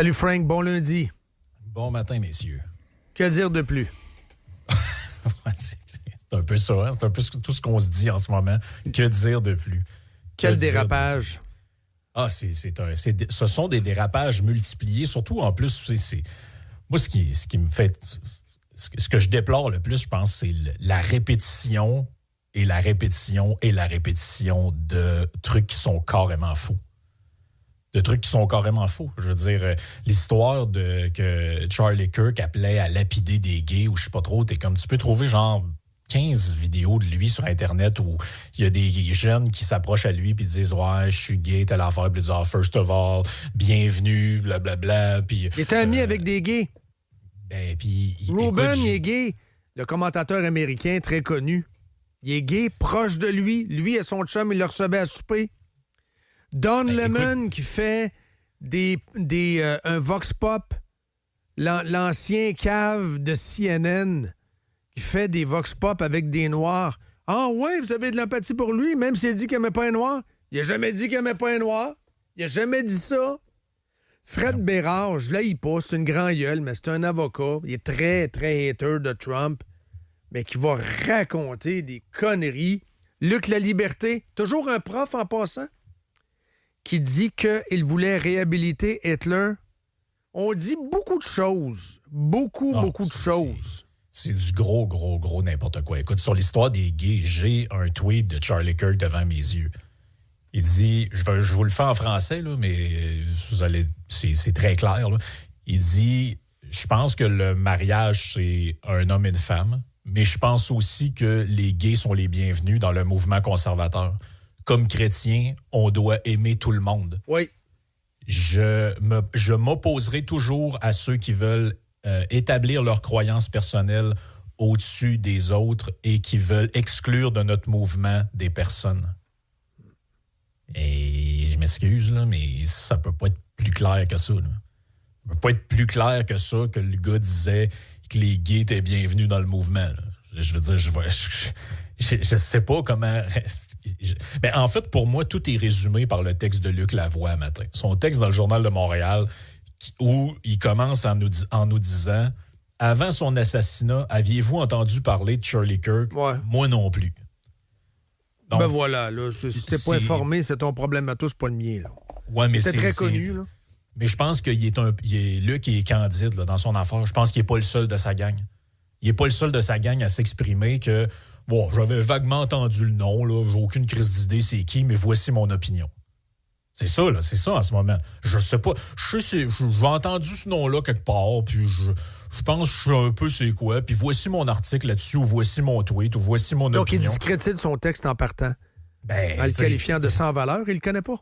Salut Frank, bon lundi. Bon matin, messieurs. Que dire de plus? C'est un peu ça, hein? C'est un peu tout ce qu'on se dit en ce moment. Que dire de plus? Quel dérapage? Ce sont des dérapages multipliés, surtout en plus, moi, ce qui me fait... Ce que je déplore le plus, je pense, c'est la répétition et la répétition et la répétition de trucs qui sont carrément faux. De trucs qui sont carrément faux. Je veux dire, l'histoire que Charlie Kirk appelait à lapider des gays, ou je sais pas trop, tu peux trouver genre 15 vidéos de lui sur Internet où il y a des jeunes qui s'approchent à lui et disent « Ouais, je suis gay, telle affaire. » Puis ils disent « First of all, bienvenue, blablabla. » Puis il était ami avec des gays. Ruben, il est gay. Le commentateur américain très connu. Il est gay, proche de lui. Lui et son chum, il le recevait à souper. Don Lemon qui fait un vox pop, l'ancien cave de CNN qui fait des vox pop avec des noirs. Ah ouais, vous avez de l'empathie pour lui, même s'il dit qu'il n'aimait pas un noir. Il n'a jamais dit qu'il n'aimait pas un noir. Il n'a jamais dit ça. Fred Bérard, je l'haïs pas, c'est une grand gueule, mais c'est un avocat. Il est très, très hater de Trump, mais qui va raconter des conneries. Luc Laliberté, toujours un prof en passant, qui dit qu'il voulait réhabiliter Hitler. On dit beaucoup de choses. Beaucoup de choses. C'est du gros n'importe quoi. Écoute, sur l'histoire des gays, j'ai un tweet de Charlie Kirk devant mes yeux. Il dit, je vous le fais en français, là, mais c'est très clair. Là. Il dit, je pense que le mariage, c'est un homme et une femme, mais je pense aussi que les gays sont les bienvenus dans le mouvement conservateur. Comme chrétien, on doit aimer tout le monde. Oui. Je m'opposerai toujours à ceux qui veulent établir leurs croyances personnelles au-dessus des autres et qui veulent exclure de notre mouvement des personnes. Et je m'excuse, là, mais ça peut pas être plus clair que ça. Là. Ça peut pas être plus clair que ça que le gars disait que les gays étaient bienvenus dans le mouvement. Là. Je veux dire, je sais pas comment... Mais en fait, pour moi, tout est résumé par le texte de Luc Lavoie matin. Son texte dans le Journal de Montréal, où il commence en nous disant « Avant son assassinat, aviez-vous entendu parler de Charlie Kirk? Ouais. Moi non plus. » Donc, ben voilà, là, si t'es pas informé, c'est ton problème à toi, c'est pas le mien. Là. Ouais, mais c'est très connu. Là. Mais je pense qu'il Luc est candide là, dans son affaire. Je pense qu'il n'est pas le seul de sa gang. Il n'est pas le seul de sa gang à s'exprimer que bon, j'avais vaguement entendu le nom, là, j'ai aucune crise d'idée c'est qui, mais voici mon opinion. C'est ça en ce moment. Je sais pas. J'ai entendu ce nom-là quelque part, puis je pense que je sais un peu c'est quoi, puis voici mon article là-dessus, ou voici mon tweet, ou voici mon opinion. Donc, il discrédite son texte en partant. En le qualifiant de sans valeur, il le connaît pas.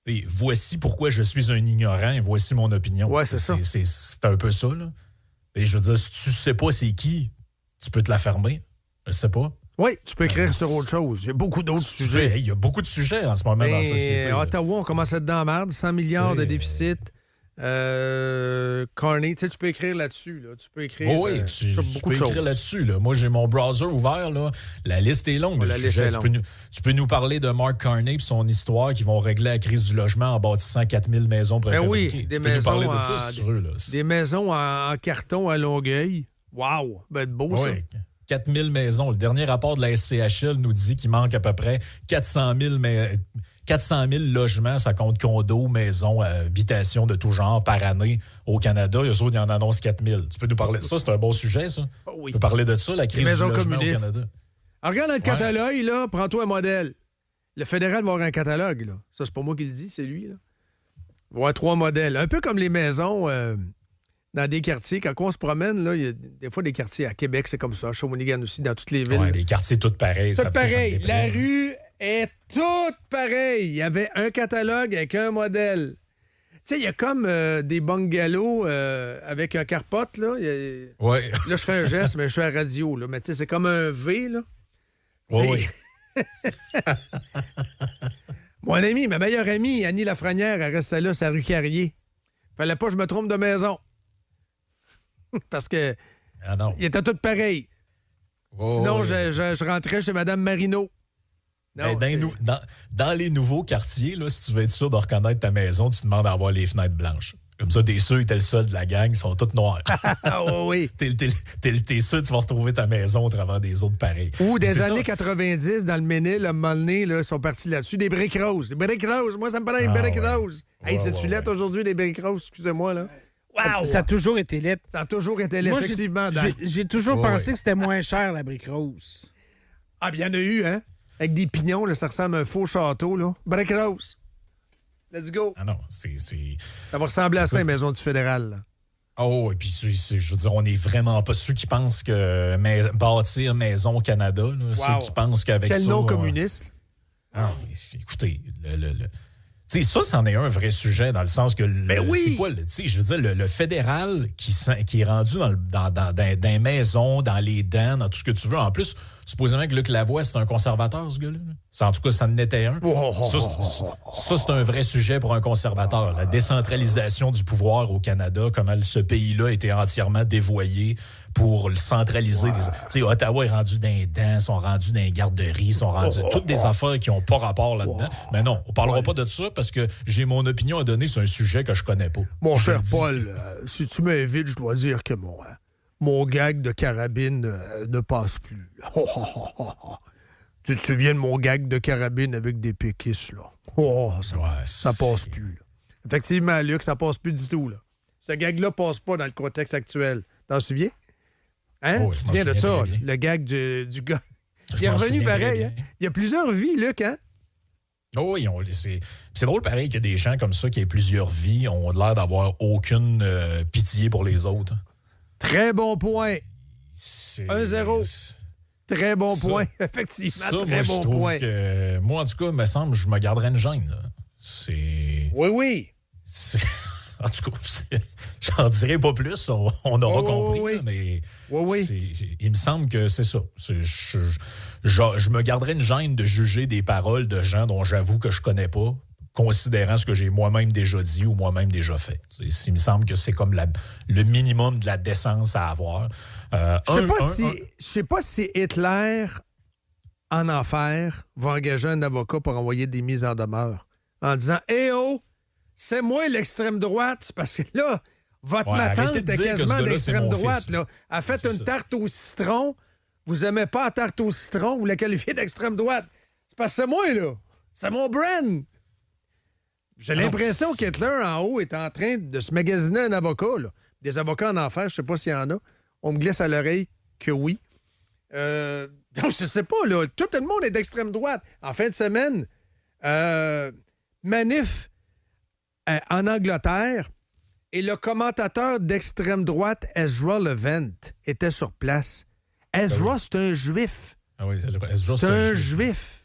Et voici pourquoi je suis un ignorant, et voici mon opinion. Ouais, c'est ça. C'est un peu ça, là. Et je veux dire, si tu sais pas c'est qui, tu peux te la fermer. Je sais pas. Oui, tu peux écrire sur autre chose. Il y a beaucoup d'autres sujets. Il y a beaucoup de sujets en ce moment dans la société. Ottawa, on commence à être dans la merde. 100 milliards de déficit. Carney, tu sais, tu peux écrire là-dessus. Là. Tu peux écrire tu peux écrire là-dessus. Là. Moi, j'ai mon browser ouvert. Là. La liste est longue. Tu peux nous parler de Mark Carney et son histoire qui vont régler la crise du logement en bâtissant 4000 maisons préfabriquées. Oui, tu peux nous parler de ça, si tu veux. Là. Des maisons en carton à Longueuil. Wow! Ça va être beau, ça. 4000 maisons. Le dernier rapport de la SCHL nous dit qu'il manque à peu près 400 000 logements, ça compte condos, maisons, habitations de tout genre par année au Canada. Il y en annoncent 4000. Tu peux nous parler de ça? C'est un bon sujet, ça? Oui. Tu peux parler de ça, la crise du logement communistes. au Canada? Alors, regarde dans le catalogue, là, prends-toi un modèle. Le fédéral va avoir un catalogue. Là. Ça, c'est pas moi qui le dis, c'est lui. Là. Il va avoir 3 modèles. Un peu comme les maisons... dans des quartiers, quand on se promène, là, il y a des fois des quartiers à Québec, c'est comme ça, à Shawinigan aussi, dans toutes les villes. Oui, des quartiers toutes pareils. Tout pareil. La rue est toute pareille. Il y avait un catalogue avec un modèle. Tu sais, il y a comme des bungalows avec un carpote, là. Oui. Là, je fais un geste, mais je suis à la radio, là. Mais tu sais, c'est comme un V, là. Oui. Mon ami, ma meilleure amie, Annie Lafrenière, elle restait là, sa rue Carrier. Fallait pas que je me trompe de maison. Parce que il était tout pareil. Sinon, je rentrais chez Mme Marino. Non, dans les nouveaux quartiers, là, si tu veux être sûr de reconnaître ta maison, tu demandes à avoir les fenêtres blanches. Comme ça, t'es sûr que t'es le seul de la gang, ils sont tous noirs. Ah oui. T'es sûr que tu vas retrouver ta maison au travers des autres pareils. Ou des années 90, dans le Ménil, à un moment donné, là, ils sont partis là-dessus. Des briques roses. Des briques roses. Moi, ça me paraît des briques roses. Hey, c'est-tu lettre aujourd'hui, des briques roses? Excusez-moi, là. Wow! Ça a toujours été lettre. Ça a toujours été lettre, effectivement. J'ai toujours pensé que c'était moins cher, la brique rose. Ah, bien, il y en a eu, hein? Avec des pignons, là, ça ressemble à un faux château, là. Briques roses. Let's go. Ah non, c'est... Ça va ressembler à ça, la maison du fédéral, là. Oh, et puis, je veux dire, on n'est vraiment pas ceux qui pensent que bâtir Maison Canada, là, ceux qui pensent qu'avec ça... Quel nom communiste? Ah, écoutez, tu sais, ça, c'en est un vrai sujet dans le sens que... C'est quoi, tu sais, je veux dire, le fédéral qui est rendu dans les maisons, dans les dents, dans tout ce que tu veux. En plus, supposément que Luc Lavoie, c'est un conservateur, ce gars-là. En tout cas, ça en était un. Ça, c'est un vrai sujet pour un conservateur. La décentralisation du pouvoir au Canada, comment ce pays-là a été entièrement dévoyé pour le centraliser. Tu sais, Ottawa est rendu dans les dents, sont rendus dans les garderies, sont rendus toutes des affaires qui n'ont pas rapport là-dedans. Mais non, on parlera pas de ça parce que j'ai mon opinion à donner sur un sujet que je connais pas. Mon cher Paul, si tu m'invites, je dois dire que mon gag de carabine ne passe plus. Tu te souviens de mon gag de carabine avec des péquistes, là? Ça passe plus. Là. Effectivement, Luc, ça passe plus du tout, là. Ce gag-là passe pas dans le contexte actuel. T'en souviens? Hein? Tu te souviens de ça, le gag du gars. Il est revenu pareil, hein? Il y a plusieurs vies, Luc, hein? Oh oui, c'est drôle pareil qu'il y a des gens comme ça qui aient plusieurs vies, ont l'air d'avoir aucune pitié pour les autres. Très bon point. 1-0. Très bon point, effectivement. Ça, très bon point. Que, moi, en tout cas, il me semble que je me garderais une gêne. Là. C'est... Oui. En tout cas, j'en dirai pas plus, on aura compris, là, mais il me semble que c'est ça. Je me garderais une gêne de juger des paroles de gens dont j'avoue que je connais pas, considérant ce que j'ai moi-même déjà dit ou moi-même déjà fait. Il me semble que c'est comme le minimum de la décence à avoir. Je sais pas si Hitler, en enfer, va engager un avocat pour envoyer des mises en demeure en disant « Eh oh! C'est moi l'extrême droite, parce que là, votre ma tante est quasiment d'extrême droite. Là. Elle a fait une tarte au citron. Vous aimez pas la tarte au citron, vous la qualifiez d'extrême droite. C'est parce que c'est moi, là. C'est mon brand. J'ai l'impression qu'Hitler, en haut, est en train de se magasiner un avocat. Là. Des avocats en enfer, je sais pas s'il y en a. On me glisse à l'oreille que oui. Donc, je sais pas, là. Tout le monde est d'extrême droite. En fin de semaine, manif en Angleterre, et le commentateur d'extrême droite, Ezra Levant, était sur place. Ezra, c'est un juif. Ah oui, c'est un juif.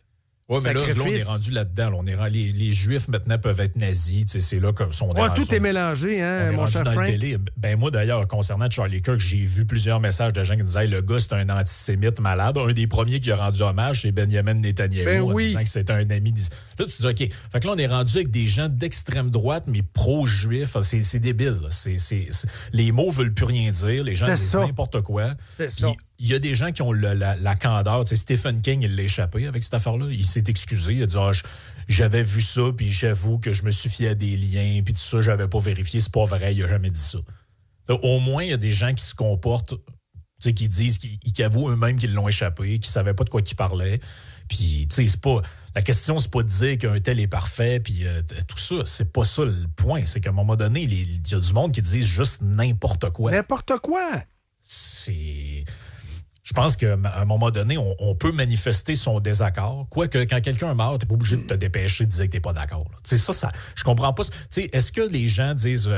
Oui, mais là, on est rendu là-dedans. Là. Les Juifs, maintenant, peuvent être nazis. C'est là comme son... tout est mélangé, hein, mon cher Frank. Ben moi, d'ailleurs, concernant Charlie Kirk, j'ai vu plusieurs messages de gens qui disaient « Le gars, c'est un antisémite malade. » Un des premiers qui a rendu hommage, c'est Benjamin Netanyahu, en disant que c'était un ami... Là, tu dis « OK. » Fait que là, on est rendu avec des gens d'extrême droite, mais pro-juifs. C'est débile. Les mots veulent plus rien dire. Les gens disent n'importe quoi. C'est ça. Il y a des gens qui ont la candeur. Tu sais, Stephen King, il l'a échappé avec cette affaire-là. Il s'est excusé. Il a dit j'avais vu ça, puis j'avoue que je me suis fié à des liens, puis tout ça, j'avais pas vérifié. C'est pas vrai, il a jamais dit ça. T'sais, au moins, il y a des gens qui se comportent, qui disent, qui avouent eux-mêmes qu'ils l'ont échappé, qui savaient pas de quoi ils parlaient. Puis, tu sais, c'est pas... La question, c'est pas de dire qu'un tel est parfait, puis tout ça. C'est pas ça le point. C'est qu'à un moment donné, il y a du monde qui disent juste n'importe quoi. N'importe quoi! Je pense qu'à un moment donné, on peut manifester son désaccord. Quoique, quand quelqu'un meurt, t'es pas obligé de te dépêcher de dire que t'es pas d'accord. Tu sais, ça, je comprends pas. Tu sais, est-ce que les gens disent...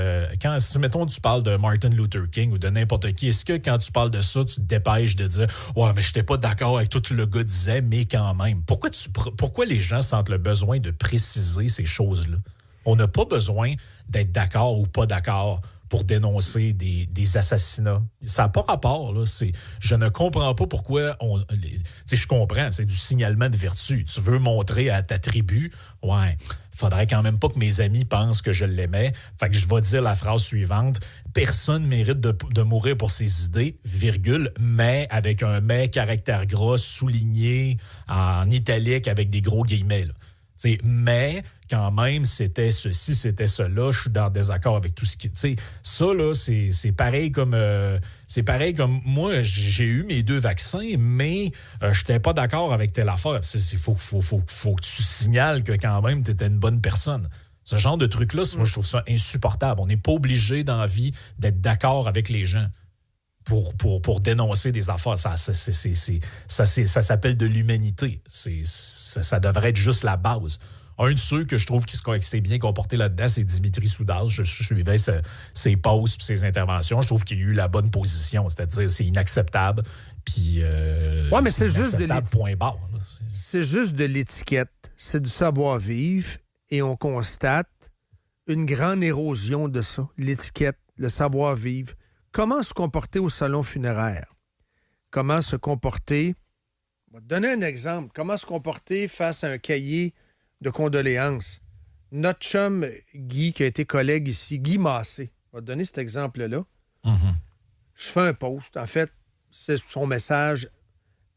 si, mettons, tu parles de Martin Luther King ou de n'importe qui, est-ce que quand tu parles de ça, tu te dépêches de dire « Ouais, mais je n'étais pas d'accord avec tout ce que le gars disait, mais quand même. » Pourquoi les gens sentent le besoin de préciser ces choses-là? On n'a pas besoin d'être d'accord ou pas d'accord pour dénoncer des assassinats. Ça n'a pas rapport, là. Je ne comprends pas pourquoi je comprends, c'est du signalement de vertu. Tu veux montrer à ta tribu, ouais, faudrait quand même pas que mes amis pensent que je l'aimais. Fait que je vais dire la phrase suivante. Personne ne mérite de mourir pour ses idées, virgule, mais avec un mais caractère gras souligné en italique avec des gros guillemets, là. Mais quand même, c'était ceci, c'était cela, je suis en désaccord avec tout ce qui... Tu sais, ça, là, c'est pareil comme... moi, j'ai eu mes 2 vaccins, mais je n'étais pas d'accord avec telle affaire. Il faut que tu signales que quand même, tu étais une bonne personne. Ce genre de truc-là, moi, je trouve ça insupportable. On n'est pas obligé dans la vie d'être d'accord avec les gens pour dénoncer des affaires. Ça s'appelle de l'humanité. Ça devrait être juste la base. Un de ceux que je trouve qui s'est bien comporté là-dedans, c'est Dimitri Soudaz. Je suivais ses posts et ses interventions. Je trouve qu'il a eu la bonne position. C'est-à-dire, c'est inacceptable. Puis, mais c'est juste de l'étiquette. Point barre. C'est juste de l'étiquette. C'est du savoir-vivre. Et on constate une grande érosion de ça. L'étiquette, le savoir-vivre. Comment se comporter au salon funéraire? Comment se comporter... Je vais te donner un exemple. Comment se comporter face à un cahier de condoléances? Notre chum Guy, qui a été collègue ici, Guy Massé, je vais te donner cet exemple-là. Mm-hmm. Je fais un post. En fait, c'est son message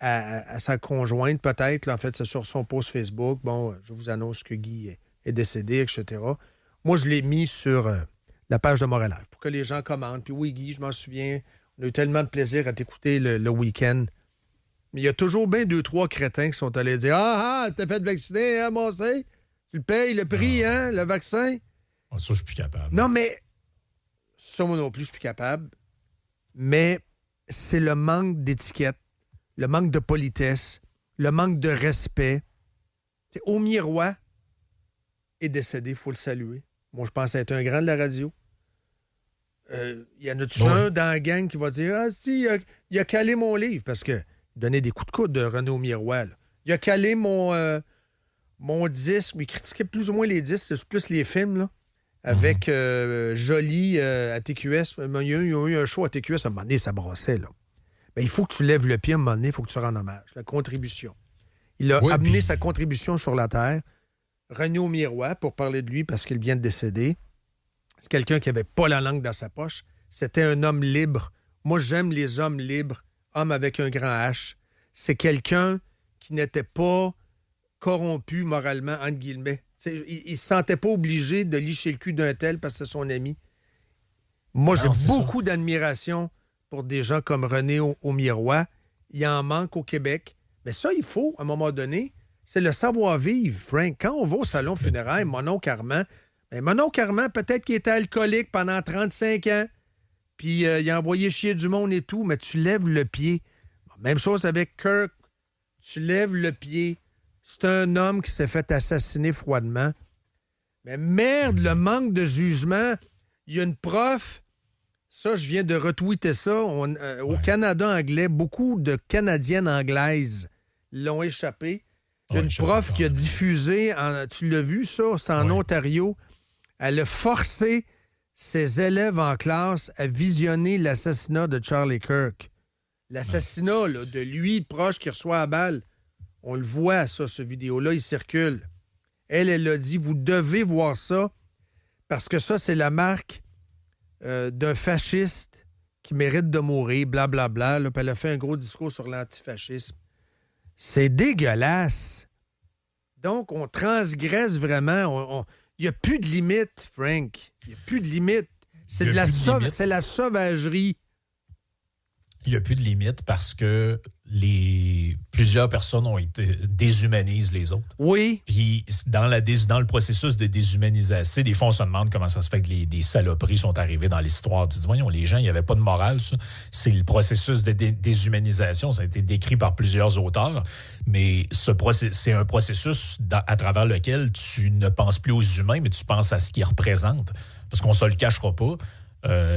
à sa conjointe, peut-être. Là, en fait, c'est sur son post Facebook. Bon, je vous annonce que Guy est décédé, etc. Moi, je l'ai mis sur la page de Montréal pour que les gens commentent. Puis oui, Guy, je m'en souviens, on a eu tellement de plaisir à t'écouter le week-end. Mais il y a toujours bien 2-3 crétins qui sont allés dire « Ah, t'as fait vacciner, hein, Massé? Tu le payes, le prix, hein, le vaccin? » Ça, je suis plus capable. Non, mais ça, moi non plus, je suis plus capable. Mais c'est le manque d'étiquette, le manque de politesse, le manque de respect. T'sais, Aumier Roy est décédé, il faut le saluer. Moi, je pense être un grand de la radio. Il y en a-tu un dans la gang qui va dire « Ah, si, il a calé mon livre. » Parce que il donnait des coups de coude de René Aumier-Roy. Il a calé mon disque, mais il critiquait plus ou moins les disques, c'est plus les films, là, avec Joly à TQS. Il y a eu un show à TQS, à un moment donné, ça brassait. Là. Ben, il faut que tu lèves le pied à un moment donné, il faut que tu rendes hommage. La contribution. Il a amené sa contribution sur la Terre. René Aumier-Roy, pour parler de lui, parce qu'il vient de décéder, c'est quelqu'un qui n'avait pas la langue dans sa poche. C'était un homme libre. Moi, j'aime les hommes libres. Homme avec un grand H. C'est quelqu'un qui n'était pas corrompu moralement, entre guillemets. Il ne se sentait pas obligé de licher le cul d'un tel parce que c'est son ami. Moi, j'ai beaucoup d'admiration pour des gens comme René Aumier-Roy. Il en manque au Québec. Mais ça, il faut, à un moment donné, c'est le savoir-vivre, Frank. Quand on va au salon funéraire, mon oncle Armand, peut-être qu'il était alcoolique pendant 35 ans. Puis il a envoyé chier du monde et tout, mais tu lèves le pied. Même chose avec Kirk. Tu lèves le pied. C'est un homme qui s'est fait assassiner froidement. Mais merde, le manque de jugement. Il y a une prof, ça, je viens de retweeter ça, au Canada anglais, beaucoup de Canadiennes anglaises l'ont échappé. Il y a une prof qui a diffusé, tu l'as vu ça, c'est en Ontario, elle a forcé ses élèves en classe à visionner l'assassinat de Charlie Kirk. L'assassinat là, de lui, proche, qui reçoit la balle. On le voit, ça, ce vidéo-là, il circule. Elle a dit, vous devez voir ça, parce que ça, c'est la marque d'un fasciste qui mérite de mourir, blablabla. Là, puis elle a fait un gros discours sur l'antifascisme. C'est dégueulasse. Donc, on transgresse vraiment. Il n'y a plus de limite, Frank. Il n'y a plus de limite. C'est la sauvagerie. Il n'y a plus de limite parce que plusieurs personnes déshumanisent les autres. Oui. Puis dans le processus de déshumanisation, des fois, on se demande comment ça se fait que des saloperies sont arrivées dans l'histoire. Tu dis, voyons, les gens, il n'y avait pas de morale, ça. C'est le processus de déshumanisation. Ça a été décrit par plusieurs auteurs. Mais c'est un processus à travers lequel tu ne penses plus aux humains, mais tu penses à ce qu'ils représentent. Parce qu'on ne se le cachera pas.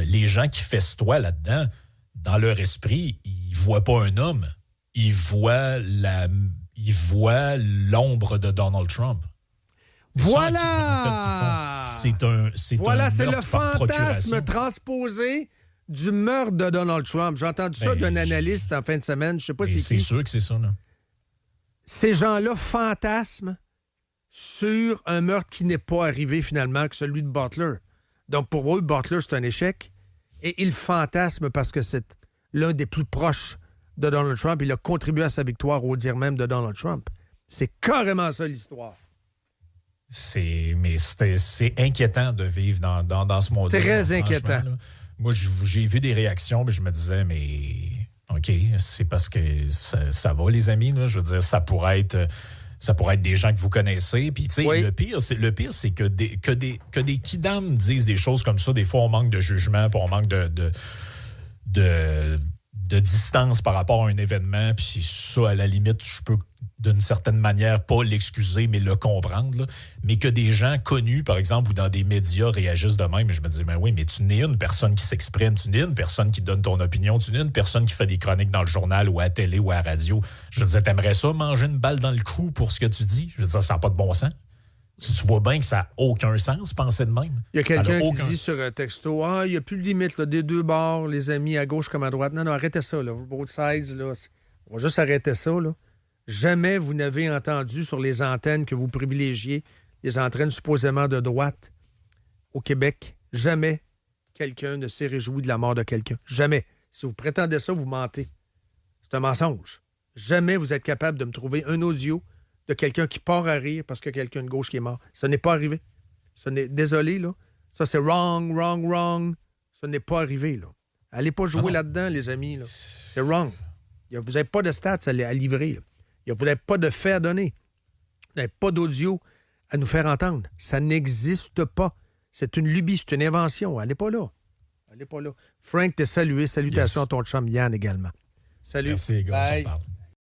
Les gens qui festoient là-dedans, dans leur esprit, ils ne voient pas un homme. Ils voient l'ombre de Donald Trump. Voilà! C'est le fantasme transposé du meurtre de Donald Trump. J'ai entendu ça d'un analyste en fin de semaine. Je ne sais pas si c'est sûr que c'est ça, là. Ces gens-là fantasment sur un meurtre qui n'est pas arrivé finalement, que celui de Butler. Donc pour eux, Butler, c'est un échec. Et il fantasme parce que c'est l'un des plus proches de Donald Trump. Il a contribué à sa victoire, au dire même de Donald Trump. C'est carrément ça, l'histoire. C'est inquiétant de vivre dans ce monde-là. Très inquiétant. Là. Moi, j'ai vu des réactions, mais je me disais, mais OK, c'est parce que ça va, les amis. Là. Je veux dire, ça pourrait être des gens que vous connaissez. Puis, tu sais, oui. le pire, c'est que des kidams disent des choses comme ça. Des fois, on manque de jugement, puis on manque de distance par rapport à un événement. Puis ça, à la limite, je peux d'une certaine manière pas l'excuser, mais le comprendre. Là. Mais que des gens connus, par exemple, ou dans des médias réagissent de même, je me dis, ben oui, mais tu n'es une personne qui s'exprime, tu n'es une personne qui donne ton opinion, tu n'es une personne qui fait des chroniques dans le journal ou à la télé ou à la radio. Je veux dire, t'aimerais ça, manger une balle dans le cou pour ce que tu dis? Je veux dire, ça n'a pas de bon sens. Si tu vois bien que ça n'a aucun sens, penser de même. Il y a quelqu'un qui dit sur un texto, il n'y a plus de limite là, des deux bords, les amis, à gauche comme à droite. Non, arrêtez ça, là. Both sides, là. On va juste arrêter ça, là. Jamais vous n'avez entendu sur les antennes que vous privilégiez, les antennes supposément de droite au Québec, jamais quelqu'un ne s'est réjoui de la mort de quelqu'un. Jamais. Si vous prétendez ça, vous mentez. C'est un mensonge. Jamais vous êtes capable de me trouver un audio de quelqu'un qui part à rire parce qu'il y a quelqu'un de gauche qui est mort. Ça n'est pas arrivé. Désolé, là. Ça, c'est wrong. Ça n'est pas arrivé, là. Allez pas jouer là-dedans, les amis. Là. C'est wrong. Vous n'avez pas de stats à livrer. Là. Vous n'avez pas de faits à donner. Vous n'avez pas d'audio à nous faire entendre. Ça n'existe pas. C'est une lubie, c'est une invention. Elle n'est pas là. Frank, t'es salué. Salutations à ton chum Yann également. Salut. Merci, les gars. On s'en parle.